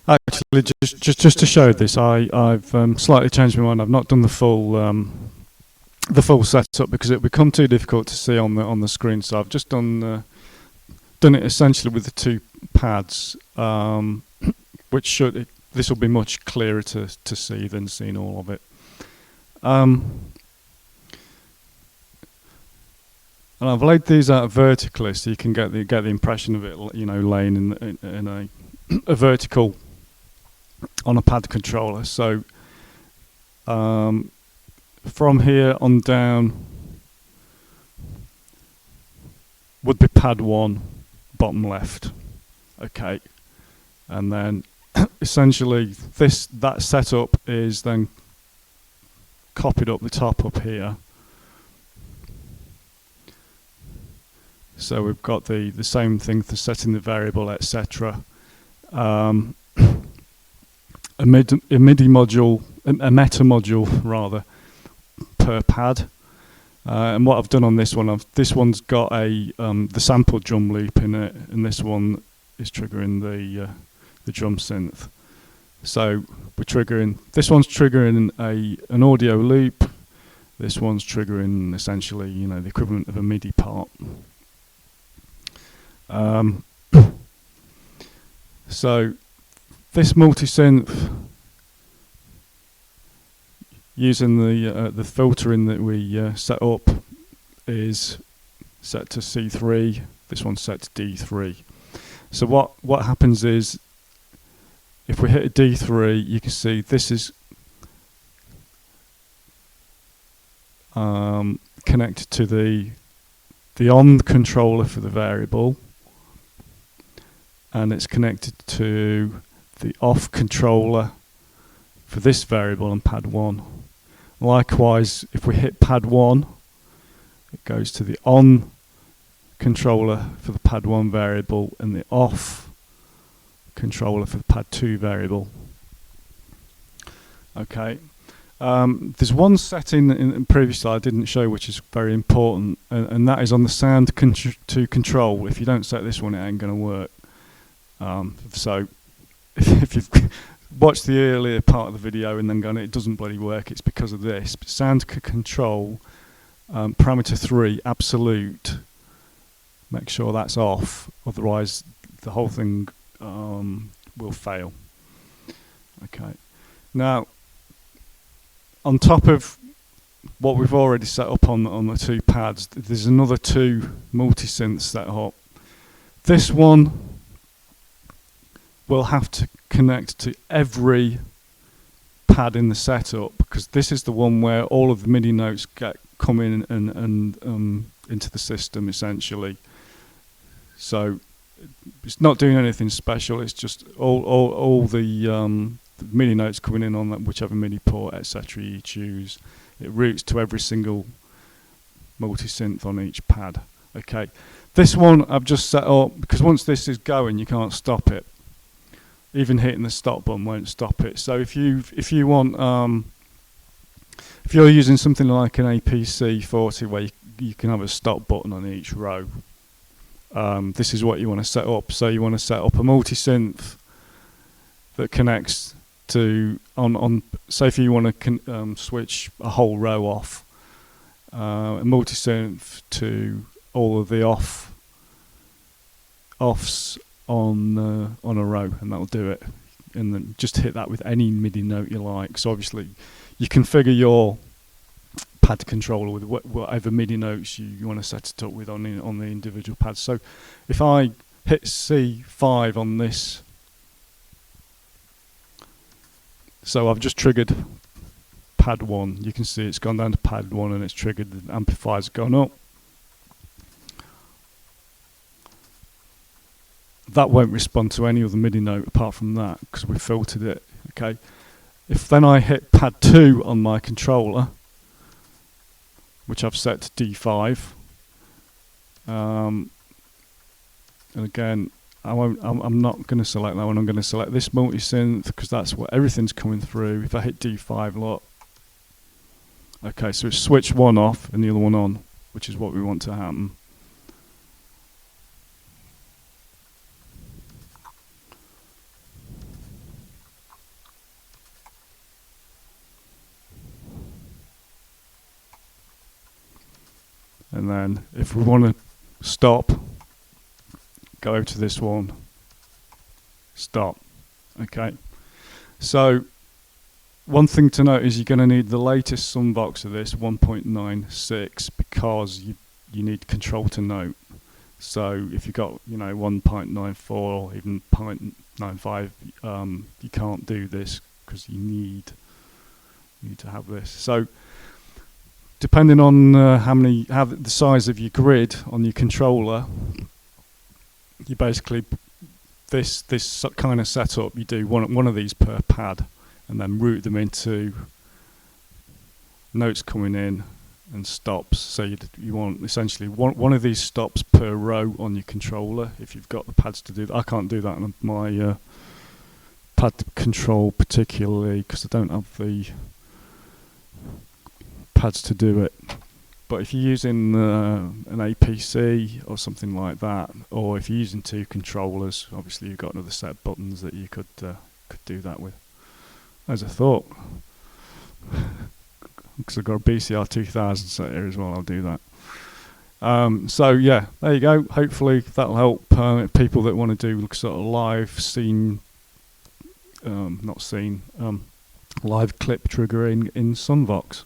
Actually, just to show this, I've slightly changed my mind. I've not done the full setup because it would become too difficult to see on the screen. So I've just done it essentially with the two pads, which this will be much clearer to see than seeing all of it. And I've laid these out vertically so you can get the impression of it, you know, laying in a vertical on a pad controller. So from here on down would be pad 1, bottom left. Okay, and then essentially that setup is then copied up the top up here. So we've got the same thing for setting the variable, etc. A MIDI module, a meta module rather, per pad. And what I've done on this one, this one's got the sample drum loop in it, and this one is triggering the drum synth. So this one's triggering an audio loop. This one's triggering essentially, you know, the equivalent of a MIDI part. So this multi-synth, using the filtering that we set up, is set to C3. This one's set to D3. So what happens is, if we hit a D3, you can see this is connected to the on controller for the variable, and it's connected to the off controller for this variable on pad 1. Likewise, if we hit pad 1, it goes to the on controller for the pad 1 variable and the off controller for the pad 2 variable. Okay. There's one setting in previously I didn't show, which is very important, and that is on the sound to control. If you don't set this one, it ain't going to work. So if you've watched the earlier part of the video and then gone, it doesn't bloody work, it's because of this. But sound control, parameter 3, absolute, make sure that's off, otherwise the whole thing will fail. Okay. Now, on top of what we've already set up on the two pads, there's another two multi-synths set up. This one will have to connect to every pad in the setup, because this is the one where all of the MIDI notes come in and into the system essentially. So it's not doing anything special. It's just all the MIDI notes coming in on that whichever MIDI port, etc. you choose. It routes to every single multi-synth on each pad. Okay, this one I've just set up because once this is going, you can't stop it. Even hitting the stop button won't stop it. So if you want, if you're using something like an APC 40 where you can have a stop button on each row, this is what you want to set up. So you want to set up a multi-synth that connects to say if you want to switch a whole row off, a multi-synth to all of the offs on a row, and that'll do it. And then just hit that with any MIDI note you like. So obviously you configure your pad controller with whatever MIDI notes you want to set it up with on the individual pads. So if I hit C5 on this, so I've just triggered pad 1. You can see it's gone down to pad 1 and it's triggered, the amplifier's gone up. That won't respond to any other MIDI note apart from that because we filtered it. Okay. If then I hit pad 2 on my controller, which I've set to D5, and again, I'm not going to select that one. I'm going to select this multi-synth because that's what everything's coming through. If I hit D5, look. Okay, so it's switched one off and the other one on, which is what we want to happen. and then if we want to stop, go over to this one, stop. Okay, so one thing to note is you're going to need the latest Sunvox of this 1.96 because you need control to note. So if you've got 1.94 or even 0.95, you can't do this because you need to have this. So depending on the size of your grid on your controller, you basically this kind of setup, you do one of these per pad and then route them into notes coming in and stops. So you want essentially one of these stops per row on your controller if you've got the pads to do that. I can't do that on my pad control particularly because I don't have the pads to do it. But if you're using an APC or something like that, or if you're using two controllers, obviously you've got another set of buttons that you could do that with. As a thought, because I've got a BCR 2000 set here as well, I'll do that. So yeah, there you go. Hopefully that'll help people that want to do sort of live live clip triggering in Sunvox.